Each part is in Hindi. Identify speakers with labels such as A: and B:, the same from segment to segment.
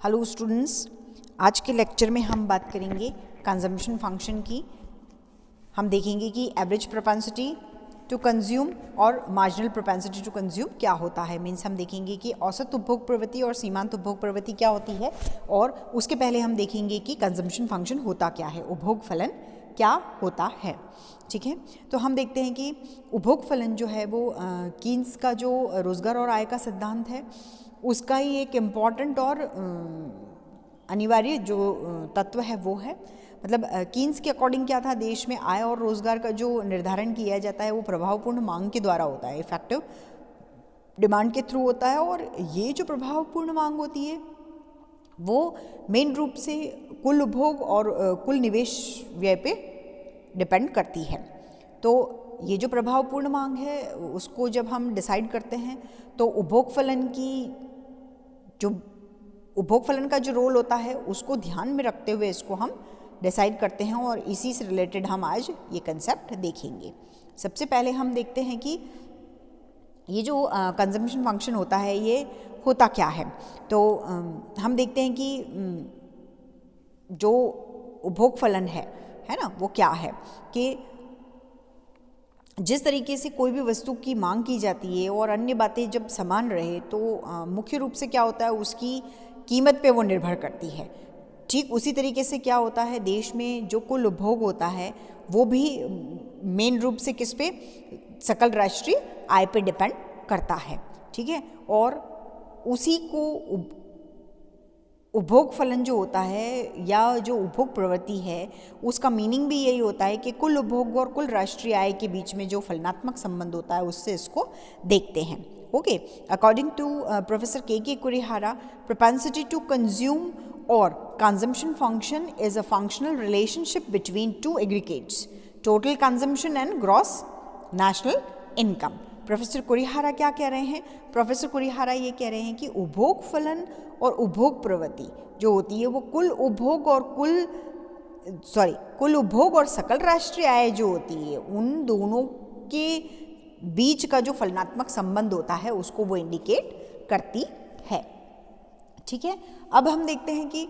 A: हेलो स्टूडेंट्स, आज के लेक्चर में हम बात करेंगे कंजम्पशन फंक्शन की। हम देखेंगे कि एवरेज प्रोपेंसिटी टू कंज्यूम और मार्जिनल प्रोपेंसिटी टू कंज्यूम क्या होता है। मीन्स हम देखेंगे कि औसत उपभोग प्रवृत्ति और सीमांत उपभोग प्रवृत्ति क्या होती है, और उसके पहले हम देखेंगे कि कंजम्पशन फंक्शन होता क्या है, उपभोग फलन क्या होता है। ठीक है, तो हम देखते हैं कि उपभोग फलन जो है वो कीन्स का जो रोजगार और आय का सिद्धांत है उसका ही एक इम्पॉर्टेंट और अनिवार्य जो तत्व है वो है। मतलब कीन्स के अकॉर्डिंग क्या था, देश में आय और रोजगार का जो निर्धारण किया जाता है वो प्रभावपूर्ण मांग के द्वारा होता है, इफेक्टिव डिमांड के थ्रू होता है। और ये जो प्रभावपूर्ण मांग होती है वो मेन रूप से कुल उपभोग और कुल निवेश व्यय पे डिपेंड करती है। तो ये जो प्रभावपूर्ण मांग है उसको जब हम डिसाइड करते हैं तो उपभोग फलन की जो उपभोग फलन का जो रोल होता है उसको ध्यान में रखते हुए इसको हम डिसाइड करते हैं, और इसी से रिलेटेड हम आज ये कंसेप्ट देखेंगे। सबसे पहले हम देखते हैं कि ये जो कंजम्पशन फंक्शन होता है ये होता क्या है। तो हम देखते हैं कि जो उपभोग फलन है ना, वो क्या है कि जिस तरीके से कोई भी वस्तु की मांग की जाती है और अन्य बातें जब समान रहे तो मुख्य रूप से क्या होता है, उसकी कीमत पे वो निर्भर करती है। ठीक उसी तरीके से क्या होता है, देश में जो कुल उपभोग होता है वो भी मेन रूप से किस पे, सकल राष्ट्रीय आय पे डिपेंड करता है। ठीक है, और उसी को उपभोग फलन जो होता है या जो उपभोग प्रवृत्ति है उसका मीनिंग भी यही होता है कि कुल उपभोग और कुल राष्ट्रीय आय के बीच में जो फलनात्मक संबंध होता है उससे इसको देखते हैं। Okay, according to professor K Kurihara, propensity to consume और consumption function is a functional relationship between two aggregates, total consumption and gross national income. Professor Kurihara क्या कह रहे हैं? प्रोफेसर कुरिहारा ये कह रहे हैं कि उपभोग फलन और उपभोग प्रवृत्ति जो होती है वो कुल उपभोग और सकल राष्ट्रीय आय जो होती है उन दोनों के बीच का जो फलनात्मक संबंध होता है उसको वो इंडिकेट करती है। ठीक है, अब हम देखते हैं कि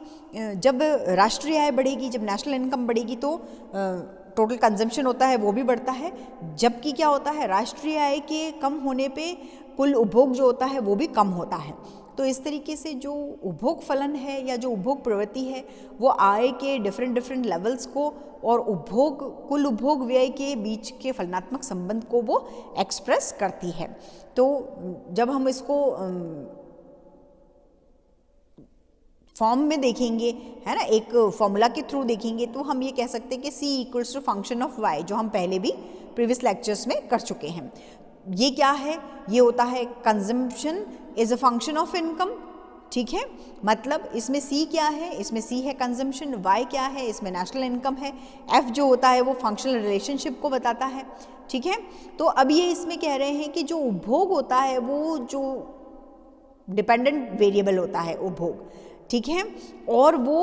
A: जब राष्ट्रीय आय बढ़ेगी, जब नेशनल इनकम बढ़ेगी तो टोटल कंजम्पशन होता है वो भी बढ़ता है, जबकि क्या होता है, राष्ट्रीय आय के कम होने पे कुल उपभोग जो होता है वो भी कम होता है। तो इस तरीके से जो उपभोग फलन है या जो उपभोग प्रवृत्ति है वो आय के डिफरेंट लेवल्स को और कुल उपभोग व्यय के बीच के फलनात्मक संबंध को वो एक्सप्रेस करती है। तो जब हम इसको फॉर्म में देखेंगे, है ना, एक फॉर्मूला के थ्रू देखेंगे तो हम ये कह सकते हैं कि C equals to function of Y, जो हम पहले भी प्रीवियस लेक्चर्स में कर चुके हैं। ये क्या है, ये होता है consumption is a function of income. ठीक है, मतलब इसमें C क्या है, इसमें C है कंजम्पशन, Y क्या है, इसमें नेशनल इनकम है, F जो होता है वो फंक्शनल रिलेशनशिप को बताता है। ठीक है, तो अब ये इसमें कह रहे हैं कि जो उपभोग होता है वो जो डिपेंडेंट वेरिएबल होता है उपभोग, ठीक है, और वो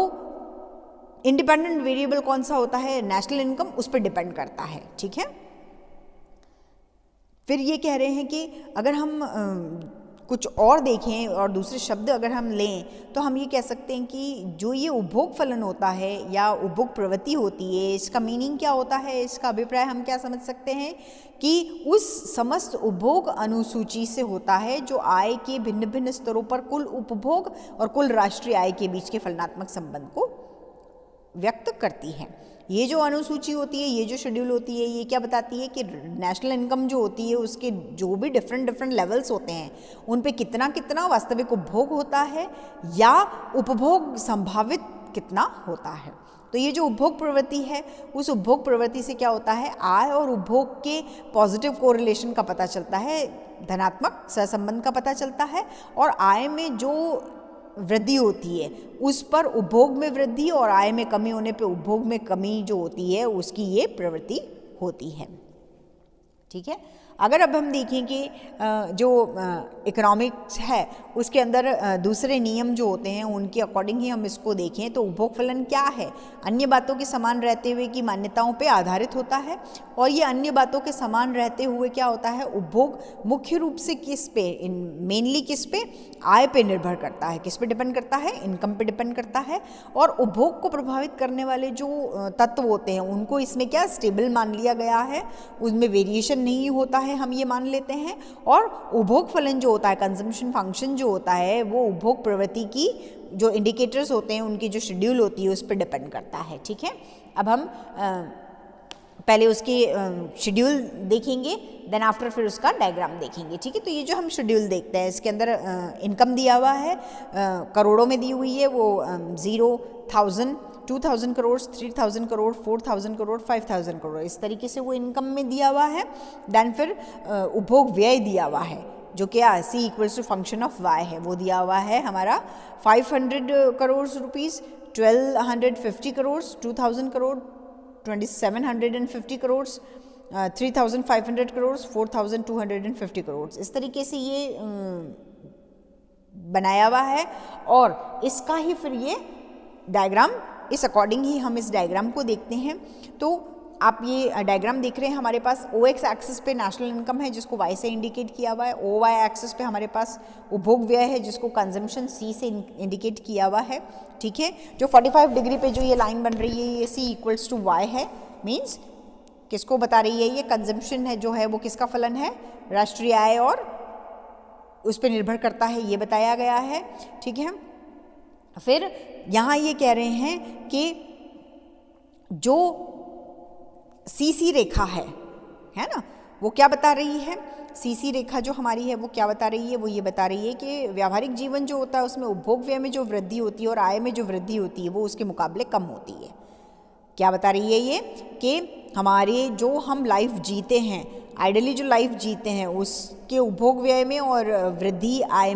A: इंडिपेंडेंट वेरिएबल कौन सा होता है, नेशनल इनकम, उस पर डिपेंड करता है। ठीक है, फिर ये कह रहे हैं कि अगर हम कुछ और देखें और दूसरे शब्द अगर हम लें तो हम ये कह सकते हैं कि जो ये उपभोग फलन होता है या उपभोग प्रवृत्ति होती है इसका मीनिंग क्या होता है, इसका अभिप्राय हम क्या समझ सकते हैं कि उस समस्त उपभोग अनुसूची से होता है जो आय के भिन्न भिन्न स्तरों पर कुल उपभोग और कुल राष्ट्रीय आय के बीच के फलनात्मक संबंध को व्यक्त करती है। ये जो अनुसूची होती है, ये जो शेड्यूल होती है, ये क्या बताती है कि नेशनल इनकम जो होती है उसके जो भी डिफरेंट लेवल्स होते हैं उन पे कितना कितना वास्तविक उपभोग होता है या उपभोग संभावित कितना होता है। तो ये जो उपभोग प्रवृत्ति है उस उपभोग प्रवृत्ति से क्या होता है, आय और उपभोग के पॉजिटिव कोरिलेशन का पता चलता है, धनात्मक सहसंबंध का पता चलता है, और आय में जो वृद्धि होती है उस पर उपभोग में वृद्धि और आय में कमी होने पे उपभोग में कमी जो होती है उसकी ये प्रवृत्ति होती है। ठीक है, अगर अब हम देखें कि जो इकोनॉमिक्स है उसके अंदर दूसरे नियम जो होते हैं उनके अकॉर्डिंग ही हम इसको देखें तो उपभोग फलन क्या है, अन्य बातों के समान रहते हुए की मान्यताओं पे आधारित होता है। और ये अन्य बातों के समान रहते हुए क्या होता है, उपभोग मुख्य रूप से किस पे, मेनली किस पे, आय पे निर्भर करता है। किस पे डिपेंड करता है, इनकम पे डिपेंड करता है। और उपभोग को प्रभावित करने वाले जो तत्व होते हैं उनको इसमें क्या स्टेबल मान लिया गया है, उसमें वेरिएशन नहीं होता है, हम ये मान लेते हैं। और उपभोग फलन जो होता है, कंजम्पशन फंक्शन जो होता है, वो उपभोग प्रवृत्ति की जो इंडिकेटर्स होते हैं उनकी जो शेड्यूल होती है उस पर डिपेंड करता है। ठीक है, अब हम पहले उसकी शेड्यूल देखेंगे, देन आफ्टर फिर उसका डायग्राम देखेंगे। ठीक है, तो ये जो हम शेड्यूल देखते हैं इसके अंदर इनकम दिया हुआ है, करोड़ों में दी हुई है, वो 0, 1000, 2000 करोड़, 3000 करोड़, 4000 करोड़, 5000 करोड़, इस तरीके से वो इनकम में दिया हुआ है। देन फिर उपभोग व्यय दिया हुआ है जो क्या C equals to function of Y है, वो दिया हुआ है हमारा 500 करोड़ रुपीज़, 1250 करोड़, 2000 करोड़, 2750 करोड़, 3500 करोड़, 4250 करोड़, इस तरीके से ये बनाया हुआ है। और इसका ही फिर ये डायग्राम, इस अकॉर्डिंग ही हम इस डायग्राम को देखते हैं। तो आप ये डायग्राम देख रहे हैं, हमारे पास OX एक्सिस पे नेशनल इनकम है जिसको Y से इंडिकेट किया हुआ है, OY एक्सिस पे हमारे पास उपभोग व्यय है जिसको कंजम्पशन C से इंडिकेट किया हुआ है। ठीक है, जो 45 डिग्री पे जो ये लाइन बन रही है ये C इक्वल्स टू Y है, मीन्स किसको बता रही है, ये कंजम्पशन है जो है वो किसका फलन है, राष्ट्रीय आय, और उस पर निर्भर करता है, ये बताया गया है। ठीक है, फिर यहाँ ये कह रहे हैं कि जो CC रेखा है ना, वो क्या बता रही है, CC रेखा जो हमारी है वो क्या बता रही है, वो ये बता रही है कि व्यावहारिक जीवन जो होता है उसमें उपभोग व्यय में जो वृद्धि होती है और आय में जो वृद्धि होती है वो उसके मुकाबले कम होती है। क्या बता रही है ये, कि हमारे जो हम लाइफ जीते हैं, आइडियली जो लाइफ जीते हैं उसके उपभोग व्यय में और वृद्धि आय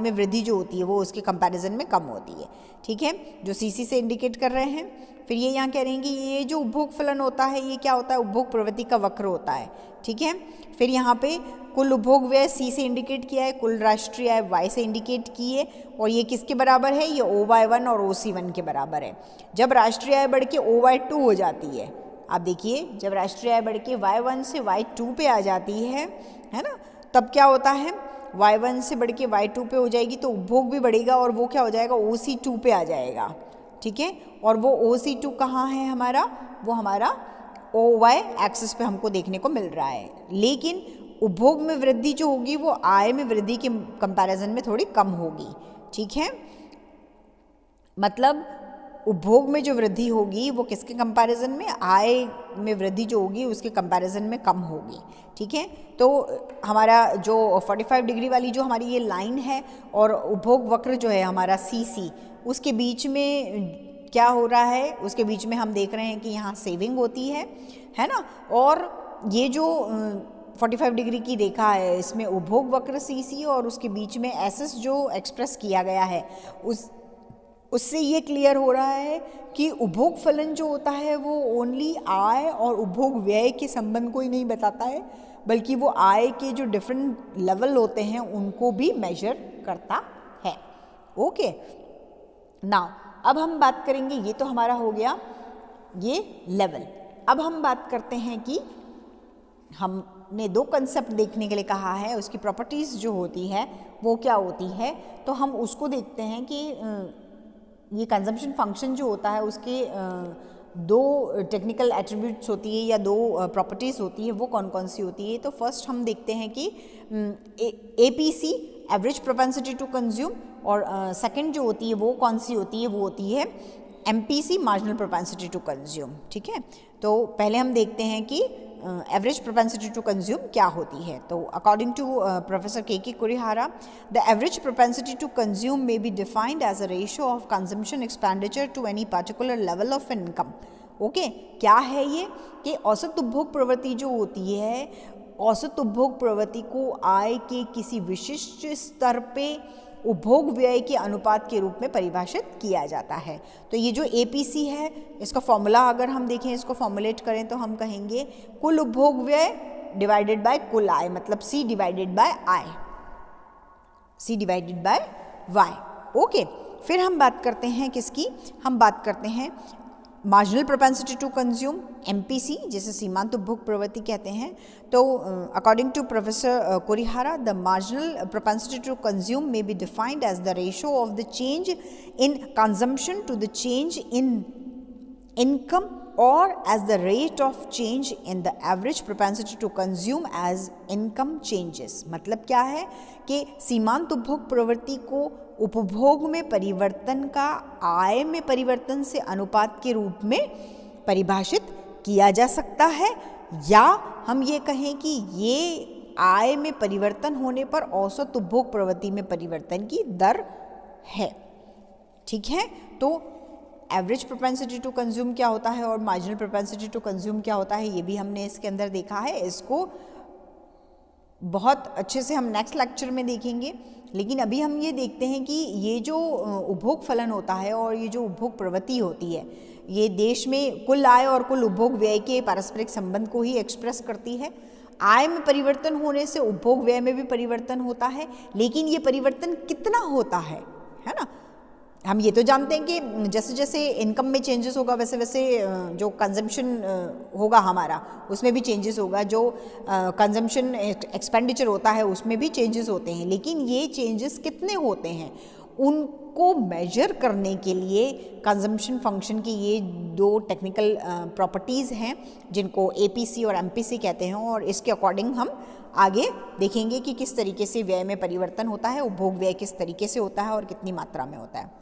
A: में वृद्धि जो होती है वो उसके कंपैरिजन में कम होती है। ठीक है, जो CC से इंडिकेट कर रहे हैं। फिर ये यहाँ कह रहे हैं कि ये जो उपभोग फलन होता है ये क्या होता है, उपभोग प्रवृत्ति का वक्र होता है। ठीक है, फिर यहाँ पे कुल उपभोग व्यय C से इंडिकेट किया है, कुल राष्ट्रीय आय Y से इंडिकेट की है, और ये किसके बराबर है, ये OY1 और OC1 के बराबर है। जब राष्ट्रीय आय बढ़ के OY2 हो जाती है, आप देखिए जब राष्ट्रीय आय बढ़ के Y1 से Y2 पे आ जाती है ना, तब क्या होता है, Y1 से बढ़ के Y2 पे हो जाएगी तो उपभोग भी बढ़ेगा और वो क्या हो जाएगा, OC2 पे आ जाएगा। ठीक है, और वो OC2 कहाँ है हमारा, वो हमारा OY एक्सिस पे हमको देखने को मिल रहा है। लेकिन उपभोग में वृद्धि जो होगी वो आय में वृद्धि के कंपैरिजन में थोड़ी कम होगी। ठीक है, मतलब उपभोग में जो वृद्धि होगी वो किसके कंपैरिजन में, आय में वृद्धि जो होगी उसके कंपैरिजन में कम होगी। ठीक है, तो हमारा जो 45 डिग्री वाली जो हमारी ये लाइन है और उपभोग वक्र जो है हमारा CC, उसके बीच में क्या हो रहा है, उसके बीच में हम देख रहे हैं कि यहाँ सेविंग होती है ना, और ये जो 45 डिग्री की रेखा है इसमें उपभोग वक्र CC और उसके बीच में SS जो एक्सप्रेस किया गया है उससे ये क्लियर हो रहा है कि उपभोग फलन जो होता है वो ओनली आय और उपभोग व्यय के संबंध को ही नहीं बताता है, बल्कि वो आय के जो डिफरेंट लेवल होते हैं उनको भी मेजर करता है। ओके, नाउ अब हम बात करेंगे, ये तो हमारा हो गया ये लेवल। अब हम बात करते हैं कि हमने दो कंसेप्ट देखने के लिए कहा है, उसकी प्रॉपर्टीज़ जो होती है वो क्या होती है, तो हम उसको देखते हैं कि ये कंजम्पशन फंक्शन जो होता है उसके दो टेक्निकल एट्रीब्यूट्स होती है या दो प्रॉपर्टीज़ होती है, वो कौन कौन सी होती है। तो फर्स्ट हम देखते हैं कि APC average propensity to consume, और सेकंड जो होती है वो कौन सी होती है, वो होती है MPC marginal propensity to consume. ठीक है, तो पहले हम देखते हैं कि एवरेज प्रोपेंसिटी टू कंज्यूम क्या होती है। तो according to professor K Kurihara, the average propensity to consume may be defined as a ratio of consumption expenditure to any particular level of income. Okay, क्या है ये कि औसत उपभोग प्रवृत्ति जो होती है, औसत उपभोग प्रवृत्ति को आय के किसी विशिष्ट स्तर पे उपभोग व्यय के अनुपात के रूप में परिभाषित किया जाता है। तो ये जो APC है, इसका फॉर्मूला अगर हम देखें, इसको फॉर्मुलेट करें तो हम कहेंगे कुल उपभोग व्यय डिवाइडेड बाय कुल आय, मतलब C divided by I, C divided by Y। Okay, फिर हम बात करते हैं किसकी, हम बात करते हैं marginal propensity to consume, MPC, जिसे सीमांत उपभोग प्रवृत्ति कहते हैं। तो according to professor Kurihara, the marginal propensity to consume may be defined as the ratio of the change in consumption to the change in income और as the rate of change in the average propensity to consume as income changes। मतलब क्या है कि सीमांत उपभोग प्रवृत्ति को उपभोग में परिवर्तन का आय में परिवर्तन से अनुपात के रूप में परिभाषित किया जा सकता है, या हम ये कहें कि ये आय में परिवर्तन होने पर औसत उपभोग प्रवृत्ति में परिवर्तन की दर है। ठीक है, तो एवरेज प्रोपेंसिटी टू कंज्यूम क्या होता है और मार्जिनल प्रोपेंसिटी टू कंज्यूम क्या होता है, ये भी हमने इसके अंदर देखा है। इसको बहुत अच्छे से हम नेक्स्ट लेक्चर में देखेंगे, लेकिन अभी हम ये देखते हैं कि ये जो उपभोग फलन होता है और ये जो उपभोग प्रवृत्ति होती है, ये देश में कुल आय और कुल उपभोग व्यय के पारस्परिक संबंध को ही एक्सप्रेस करती है। आय में परिवर्तन होने से उपभोग व्यय में भी परिवर्तन होता है, लेकिन ये परिवर्तन कितना होता है ना। हम ये तो जानते हैं कि जैसे जैसे इनकम में चेंजेस होगा वैसे वैसे जो कंजम्पशन होगा हमारा उसमें भी चेंजेस होगा, जो कंजम्पशन एक्सपेंडिचर होता है उसमें भी चेंजेस होते हैं, लेकिन ये चेंजेस कितने होते हैं उनको मेजर करने के लिए कंजम्पशन फंक्शन की ये दो टेक्निकल प्रॉपर्टीज़ हैं जिनको APC और MPC कहते हैं, और इसके अकॉर्डिंग हम आगे देखेंगे कि किस तरीके से व्यय में परिवर्तन होता है, उपभोग व्यय किस तरीके से होता है और कितनी मात्रा में होता है।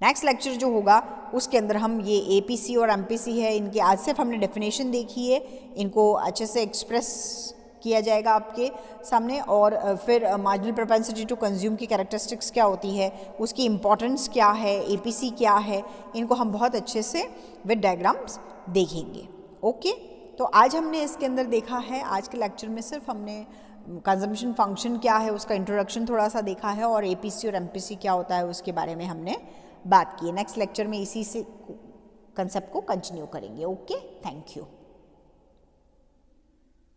A: नेक्स्ट लेक्चर जो होगा उसके अंदर हम ये APC और MPC है, इनके आज सिर्फ हमने डेफिनेशन देखी है, इनको अच्छे से एक्सप्रेस किया जाएगा आपके सामने, और फिर मार्जिनल प्रोपेंसिटी टू कंज्यूम की कैरेक्टरिस्टिक्स क्या होती है, उसकी इंपॉर्टेंस क्या है, APC क्या है, इनको हम बहुत अच्छे से विद डायग्राम्स देखेंगे। ओके, तो आज हमने इसके अंदर देखा है, आज के लेक्चर में सिर्फ हमने कंजम्पशन फंक्शन क्या है उसका इंट्रोडक्शन थोड़ा सा देखा है, और APC और MPC क्या होता है उसके बारे में हमने बात की है। नेक्स्ट लेक्चर में इसी से कंसेप्ट को कंटिन्यू करेंगे। Okay, thank you.